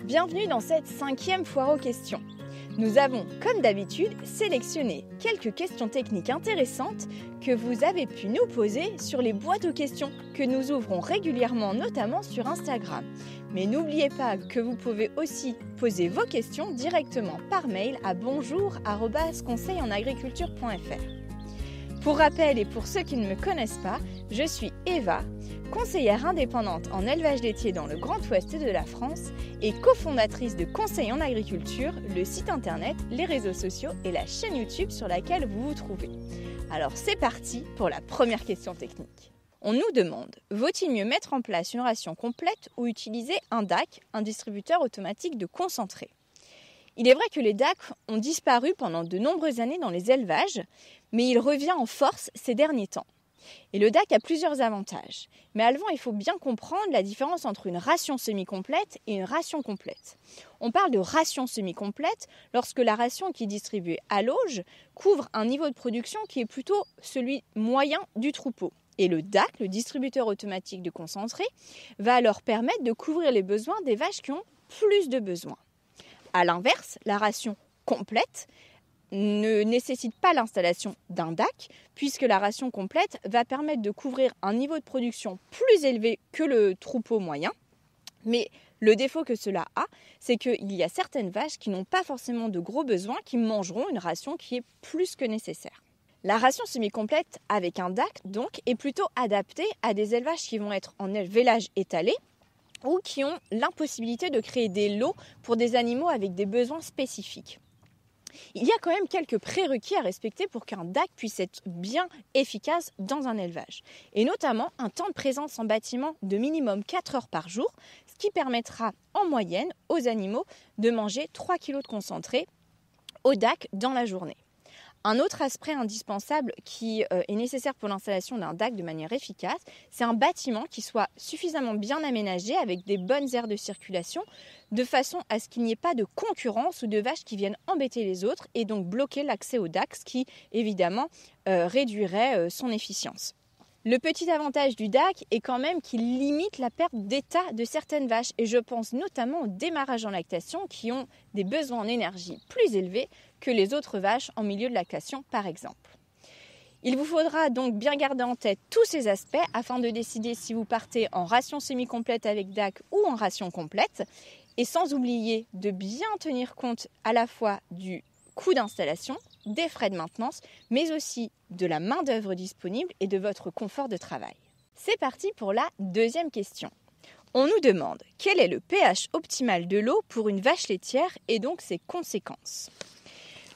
Bienvenue dans cette 5e foire aux questions. Nous avons, comme d'habitude, sélectionné quelques questions techniques intéressantes que vous avez pu nous poser sur les boîtes aux questions que nous ouvrons régulièrement, notamment sur Instagram. Mais n'oubliez pas que vous pouvez aussi poser vos questions directement par mail à bonjour@conseillenagriculture.fr. Pour rappel et pour ceux qui ne me connaissent pas, je suis Eva, conseillère indépendante en élevage laitier dans le Grand Ouest de la France et cofondatrice de Conseil en Agriculture, le site internet, les réseaux sociaux et la chaîne YouTube sur laquelle vous vous trouvez. Alors c'est parti pour la première question technique. On nous demande, vaut-il mieux mettre en place une ration complète ou utiliser un DAC, un distributeur automatique de concentré ? Il est vrai que les DAC ont disparu pendant de nombreuses années dans les élevages, mais il revient en force ces derniers temps. Et le DAC a plusieurs avantages. Mais avant, il faut bien comprendre la différence entre une ration semi-complète et une ration complète. On parle de ration semi-complète lorsque la ration qui est distribuée à l'auge couvre un niveau de production qui est plutôt celui moyen du troupeau. Et le DAC, le distributeur automatique de concentré, va alors permettre de couvrir les besoins des vaches qui ont plus de besoins. A l'inverse, la ration complète ne nécessite pas l'installation d'un DAC, puisque la ration complète va permettre de couvrir un niveau de production plus élevé que le troupeau moyen. Mais le défaut que cela a, c'est qu'il y a certaines vaches qui n'ont pas forcément de gros besoins, qui mangeront une ration qui est plus que nécessaire. La ration semi-complète avec un DAC, donc, est plutôt adaptée à des élevages qui vont être en élevage étalé, ou qui ont l'impossibilité de créer des lots pour des animaux avec des besoins spécifiques. Il y a quand même quelques prérequis à respecter pour qu'un DAC puisse être bien efficace dans un élevage. Et notamment un temps de présence en bâtiment de minimum 4 heures par jour, ce qui permettra en moyenne aux animaux de manger 3 kg de concentré au DAC dans la journée. Un autre aspect indispensable qui est nécessaire pour l'installation d'un DAC de manière efficace, c'est un bâtiment qui soit suffisamment bien aménagé avec des bonnes aires de circulation, de façon à ce qu'il n'y ait pas de concurrence ou de vaches qui viennent embêter les autres et donc bloquer l'accès au DAC, ce qui évidemment réduirait son efficience. Le petit avantage du DAC est quand même qu'il limite la perte d'état de certaines vaches et je pense notamment au démarrage en lactation qui ont des besoins en énergie plus élevés que les autres vaches en milieu de lactation par exemple. Il vous faudra donc bien garder en tête tous ces aspects afin de décider si vous partez en ration semi-complète avec DAC ou en ration complète et sans oublier de bien tenir compte à la fois du coût d'installation, des frais de maintenance, mais aussi de la main-d'œuvre disponible et de votre confort de travail. C'est parti pour la deuxième question. On nous demande quel est le pH optimal de l'eau pour une vache laitière et donc ses conséquences.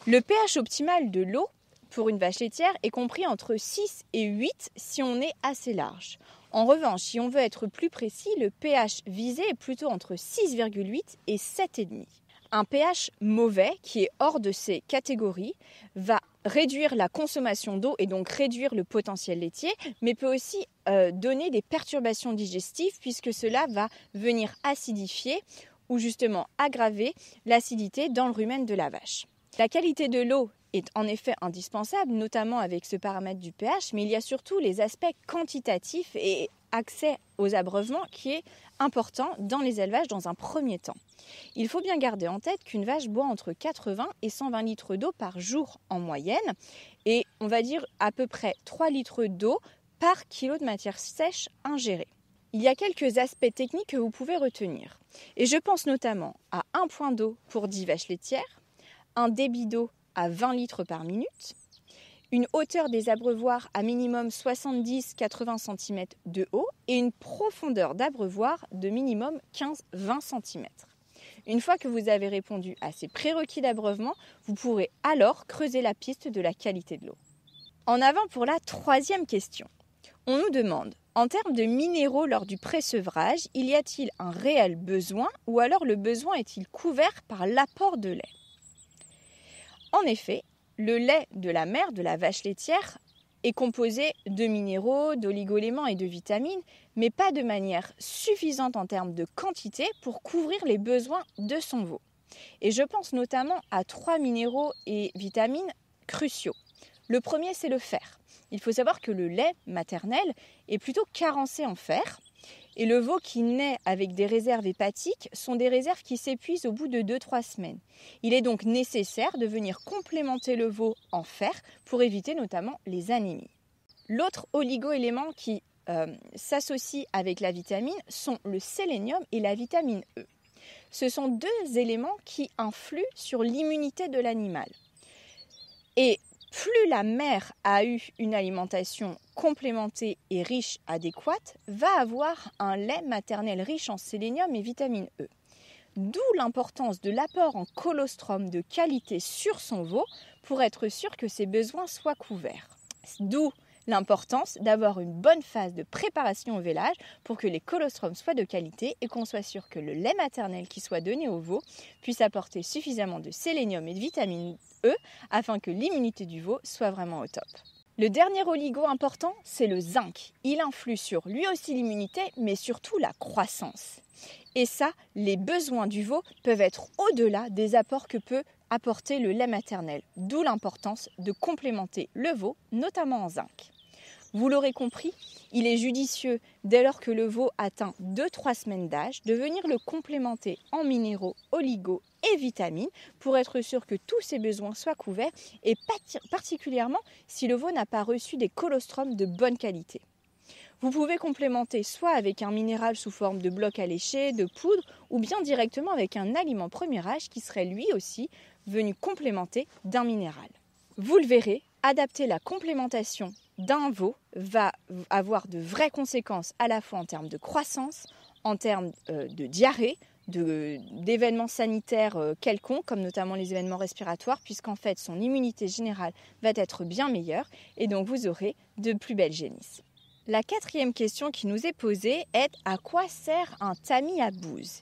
Le pH optimal de l'eau pour une vache laitière est compris entre 6 et 8 si on est assez large. En revanche, si on veut être plus précis, le pH visé est plutôt entre 6,8 et 7,5. Un pH mauvais, qui est hors de ces catégories, va réduire la consommation d'eau et donc réduire le potentiel laitier, mais peut aussi donner des perturbations digestives puisque cela va venir acidifier ou justement aggraver l'acidité dans le rumen de la vache. La qualité de l'eau est en effet indispensable, notamment avec ce paramètre du pH, mais il y a surtout les aspects quantitatifs et accès aux abreuvements qui est important dans les élevages dans un premier temps. Il faut bien garder en tête qu'une vache boit entre 80 et 120 litres d'eau par jour en moyenne et on va dire à peu près 3 litres d'eau par kilo de matière sèche ingérée. Il y a quelques aspects techniques que vous pouvez retenir et je pense notamment à un point d'eau pour 10 vaches laitières, un débit d'eau à 20 litres par minute, une hauteur des abreuvoirs à minimum 70-80 cm de haut et une profondeur d'abreuvoir de minimum 15-20 cm. Une fois que vous avez répondu à ces prérequis d'abreuvement, vous pourrez alors creuser la piste de la qualité de l'eau. En avant pour la troisième question. On nous demande, en termes de minéraux lors du pré-sevrage, y a-t-il un réel besoin ou alors le besoin est-il couvert par l'apport de lait ? En effet, le lait de la mère, de la vache laitière, est composé de minéraux, d'oligo-éléments et de vitamines, mais pas de manière suffisante en termes de quantité pour couvrir les besoins de son veau. Et je pense notamment à 3 minéraux et vitamines cruciaux. Le premier, c'est le fer. Il faut savoir que le lait maternel est plutôt carencé en fer Et le veau qui naît avec des réserves hépatiques sont des réserves qui s'épuisent au bout de 2-3 semaines. Il est donc nécessaire de venir complémenter le veau en fer pour éviter notamment les anémies. L'autre oligo-élément qui s'associe avec la vitamine sont le sélénium et la vitamine E. Ce sont deux éléments qui influent sur l'immunité de l'animal. Et plus la mère a eu une alimentation complémentée et riche, adéquate, va avoir un lait maternel riche en sélénium et vitamine E. D'où l'importance de l'apport en colostrum de qualité sur son veau pour être sûr que ses besoins soient couverts. D'où l'importance d'avoir une bonne phase de préparation au vélage pour que les colostrums soient de qualité et qu'on soit sûr que le lait maternel qui soit donné au veau puisse apporter suffisamment de sélénium et de vitamine E afin que l'immunité du veau soit vraiment au top. Le dernier oligo important, c'est le zinc. Il influe sur lui aussi l'immunité, mais surtout la croissance. Et ça, les besoins du veau peuvent être au-delà des apports que peut apporter le lait maternel. D'où l'importance de complémenter le veau, notamment en zinc. Vous l'aurez compris, il est judicieux, dès lors que le veau atteint 2-3 semaines d'âge, de venir le complémenter en minéraux, oligos et vitamines pour être sûr que tous ses besoins soient couverts et particulièrement si le veau n'a pas reçu des colostrums de bonne qualité. Vous pouvez complémenter soit avec un minéral sous forme de bloc alléché, de poudre ou bien directement avec un aliment premier âge qui serait lui aussi venu complémenter d'un minéral. Vous le verrez, adapter la complémentation d'un veau va avoir de vraies conséquences à la fois en termes de croissance, en termes de diarrhée, d'événements sanitaires quelconques, comme notamment les événements respiratoires, puisqu'en fait son immunité générale va être bien meilleure et donc vous aurez de plus belles génisses. La quatrième question qui nous est posée est « À quoi sert un tamis à bouse ?»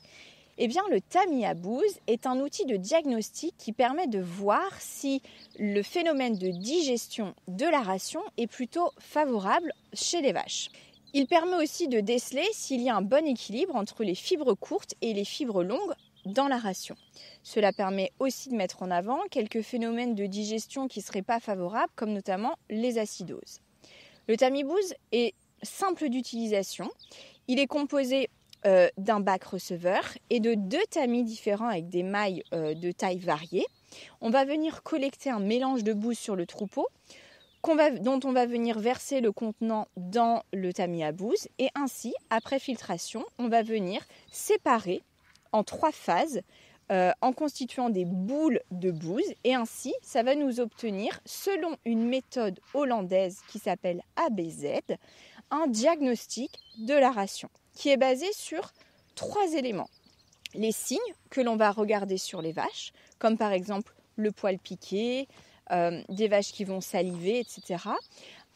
Eh bien, le tamis à bouse est un outil de diagnostic qui permet de voir si le phénomène de digestion de la ration est plutôt favorable chez les vaches. Il permet aussi de déceler s'il y a un bon équilibre entre les fibres courtes et les fibres longues dans la ration. Cela permet aussi de mettre en avant quelques phénomènes de digestion qui ne seraient pas favorables, comme notamment les acidoses. Le tamis bouse est simple d'utilisation. Il est composé d'un bac receveur et de 2 tamis différents avec des mailles de taille variée. On va venir collecter un mélange de bouse sur le troupeau dont on va venir verser le contenant dans le tamis à bouse et ainsi, après filtration, on va venir séparer en 3 phases en constituant des boules de bouse et ainsi, ça va nous obtenir, selon une méthode hollandaise qui s'appelle ABZ, un diagnostic de la ration qui est basé sur 3 éléments. Les signes que l'on va regarder sur les vaches, comme par exemple le poil piqué, des vaches qui vont saliver, etc.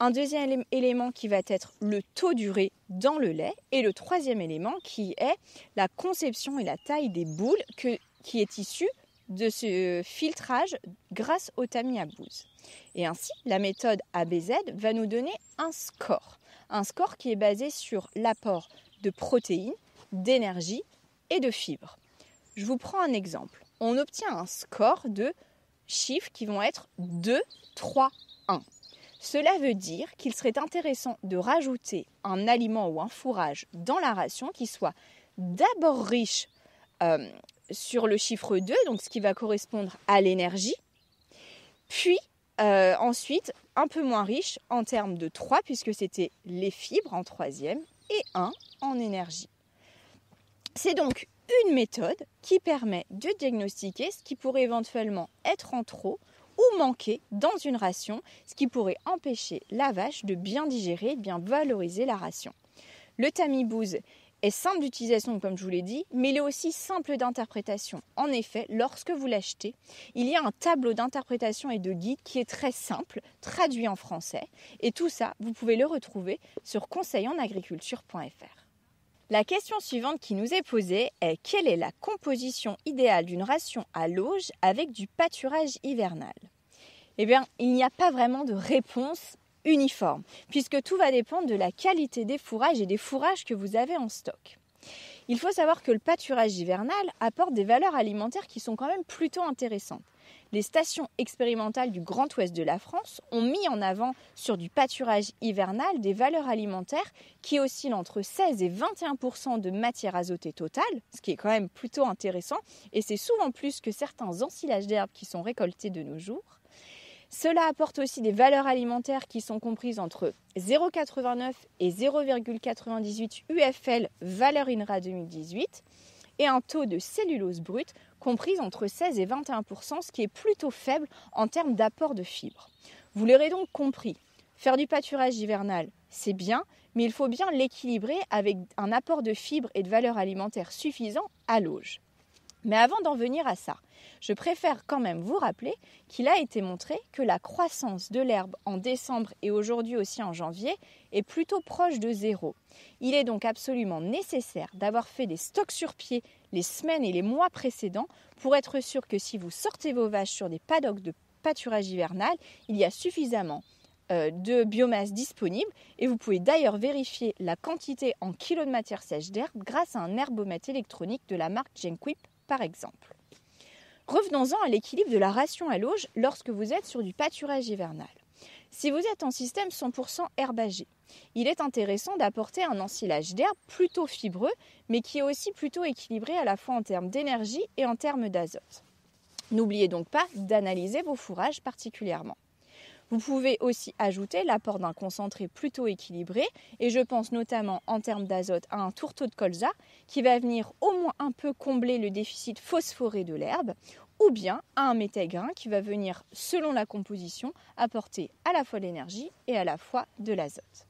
Un deuxième élément qui va être le taux d'urée dans le lait. Et le troisième élément qui est la conception et la taille des boules qui est issue de ce filtrage grâce au tamis à bouse. Et ainsi, la méthode ABZ va nous donner un score qui est basé sur l'apport de protéines, d'énergie et de fibres. Je vous prends un exemple. On obtient un score de chiffres qui vont être 2, 3, 1. Cela veut dire qu'il serait intéressant de rajouter un aliment ou un fourrage dans la ration qui soit d'abord riche sur le chiffre 2, donc ce qui va correspondre à l'énergie, puis ensuite un peu moins riche en termes de 3, puisque c'était les fibres en troisième, et 1 en énergie. C'est donc une méthode qui permet de diagnostiquer ce qui pourrait éventuellement être en trop ou manquer dans une ration, ce qui pourrait empêcher la vache de bien digérer, de bien valoriser la ration. Le tamis bouse est simple d'utilisation, comme je vous l'ai dit, mais il est aussi simple d'interprétation. En effet, lorsque vous l'achetez, il y a un tableau d'interprétation et de guide qui est très simple, traduit en français. Et tout ça, vous pouvez le retrouver sur conseillenagriculture.fr. La question suivante qui nous est posée est « Quelle est la composition idéale d'une ration à lauge avec du pâturage hivernal ?» Eh bien, il n'y a pas vraiment de réponse uniforme, puisque tout va dépendre de la qualité des fourrages et des fourrages que vous avez en stock. Il faut savoir que le pâturage hivernal apporte des valeurs alimentaires qui sont quand même plutôt intéressantes. Les stations expérimentales du Grand Ouest de la France ont mis en avant sur du pâturage hivernal des valeurs alimentaires qui oscillent entre 16 et 21% de matière azotée totale, ce qui est quand même plutôt intéressant, et c'est souvent plus que certains ensilages d'herbes qui sont récoltés de nos jours. Cela apporte aussi des valeurs alimentaires qui sont comprises entre 0,89 et 0,98 UFL valeur INRA 2018 et un taux de cellulose brute compris entre 16 et 21%, ce qui est plutôt faible en termes d'apport de fibres. Vous l'aurez donc compris, faire du pâturage hivernal, c'est bien, mais il faut bien l'équilibrer avec un apport de fibres et de valeurs alimentaires suffisant à l'auge. Mais avant d'en venir à ça, je préfère quand même vous rappeler qu'il a été montré que la croissance de l'herbe en décembre et aujourd'hui aussi en janvier est plutôt proche de zéro. Il est donc absolument nécessaire d'avoir fait des stocks sur pied les semaines et les mois précédents pour être sûr que si vous sortez vos vaches sur des paddocks de pâturage hivernal, il y a suffisamment de biomasse disponible et vous pouvez d'ailleurs vérifier la quantité en kilos de matière sèche d'herbe grâce à un herbomètre électronique de la marque Genquip par exemple. Revenons-en à l'équilibre de la ration à l'auge lorsque vous êtes sur du pâturage hivernal. Si vous êtes en système 100% herbagé, il est intéressant d'apporter un ensilage d'herbe plutôt fibreux, mais qui est aussi plutôt équilibré à la fois en termes d'énergie et en termes d'azote. N'oubliez donc pas d'analyser vos fourrages particulièrement. Vous pouvez aussi ajouter l'apport d'un concentré plutôt équilibré et je pense notamment en termes d'azote à un tourteau de colza qui va venir au moins un peu combler le déficit phosphoré de l'herbe ou bien à un méthaigrin qui va venir, selon la composition, apporter à la fois de l'énergie et à la fois de l'azote.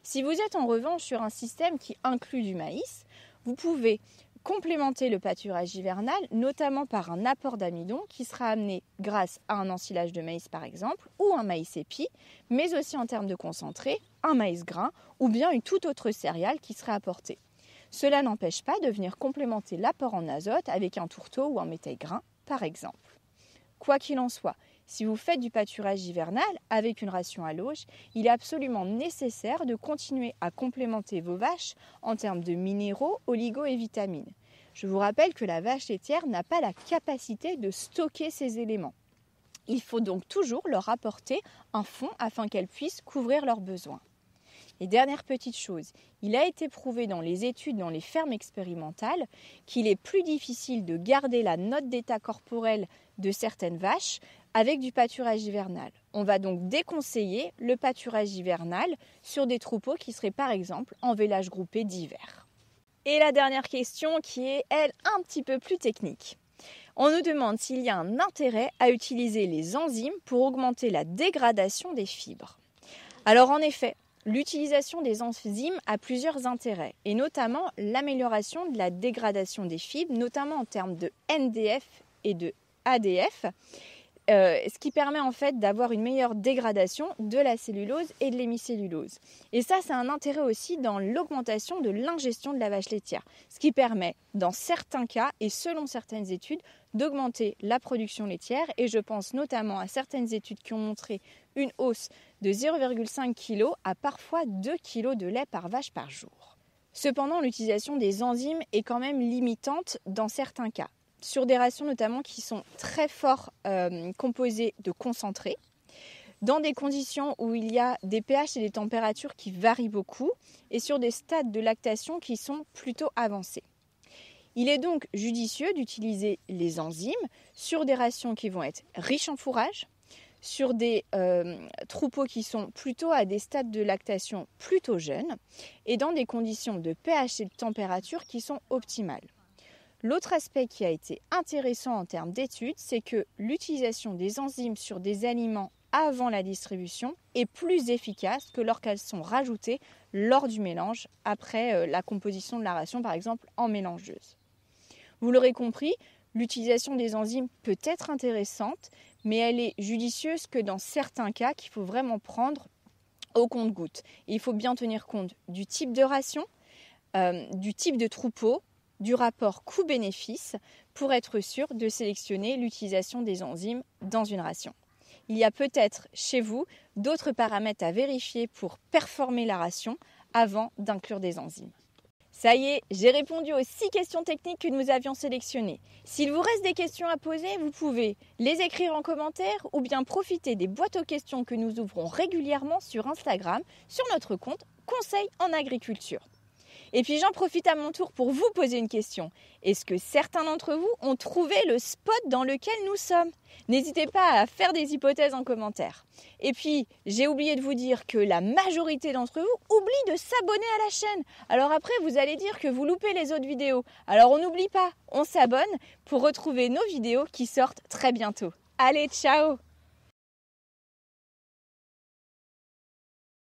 Si vous êtes en revanche sur un système qui inclut du maïs, vous pouvez complémenter le pâturage hivernal, notamment par un apport d'amidon qui sera amené grâce à un ensilage de maïs par exemple, ou un maïs épi, mais aussi en termes de concentré, un maïs grain ou bien une toute autre céréale qui sera apportée. Cela n'empêche pas de venir complémenter l'apport en azote avec un tourteau ou un méthaigrin par exemple. Quoi qu'il en soit, si vous faites du pâturage hivernal avec une ration à l'auge, il est absolument nécessaire de continuer à complémenter vos vaches en termes de minéraux, oligos et vitamines. Je vous rappelle que la vache laitière n'a pas la capacité de stocker ces éléments. Il faut donc toujours leur apporter un fond afin qu'elles puissent couvrir leurs besoins. Et dernière petite chose, il a été prouvé dans les études dans les fermes expérimentales qu'il est plus difficile de garder la note d'état corporel de certaines vaches avec du pâturage hivernal. On va donc déconseiller le pâturage hivernal sur des troupeaux qui seraient par exemple en vélage groupé d'hiver. Et la dernière question qui est, elle, un petit peu plus technique. On nous demande s'il y a un intérêt à utiliser les enzymes pour augmenter la dégradation des fibres. Alors en effet, l'utilisation des enzymes a plusieurs intérêts, et notamment l'amélioration de la dégradation des fibres, notamment en termes de NDF et de ADF, ce qui permet en fait d'avoir une meilleure dégradation de la cellulose et de l'hémicellulose. Et ça, c'est un intérêt aussi dans l'augmentation de l'ingestion de la vache laitière, ce qui permet, dans certains cas et selon certaines études, d'augmenter la production laitière. Et je pense notamment à certaines études qui ont montré une hausse de 0,5 kg à parfois 2 kg de lait par vache par jour. Cependant, l'utilisation des enzymes est quand même limitante dans certains cas, sur des rations notamment qui sont très fort composées de concentrés, dans des conditions où il y a des pH et des températures qui varient beaucoup, et sur des stades de lactation qui sont plutôt avancés. Il est donc judicieux d'utiliser les enzymes sur des rations qui vont être riches en fourrage, sur des troupeaux qui sont plutôt à des stades de lactation plutôt jeunes, et dans des conditions de pH et de température qui sont optimales. L'autre aspect qui a été intéressant en termes d'études, c'est que l'utilisation des enzymes sur des aliments avant la distribution est plus efficace que lorsqu'elles sont rajoutées lors du mélange, après la composition de la ration, par exemple en mélangeuse. Vous l'aurez compris, l'utilisation des enzymes peut être intéressante, mais elle est judicieuse que dans certains cas qu'il faut vraiment prendre au compte-gouttes. Il faut bien tenir compte du type de ration, du type de troupeau, du rapport coût-bénéfice pour être sûr de sélectionner l'utilisation des enzymes dans une ration. Il y a peut-être chez vous d'autres paramètres à vérifier pour performer la ration avant d'inclure des enzymes. Ça y est, j'ai répondu aux 6 questions techniques que nous avions sélectionnées. S'il vous reste des questions à poser, vous pouvez les écrire en commentaire ou bien profiter des boîtes aux questions que nous ouvrons régulièrement sur Instagram, sur notre compte Conseil en agriculture. Et puis j'en profite à mon tour pour vous poser une question. Est-ce que certains d'entre vous ont trouvé le spot dans lequel nous sommes? N'hésitez pas à faire des hypothèses en commentaire. Et puis, j'ai oublié de vous dire que la majorité d'entre vous oublie de s'abonner à la chaîne. Alors après, vous allez dire que vous loupez les autres vidéos. Alors on n'oublie pas, on s'abonne pour retrouver nos vidéos qui sortent très bientôt. Allez, ciao!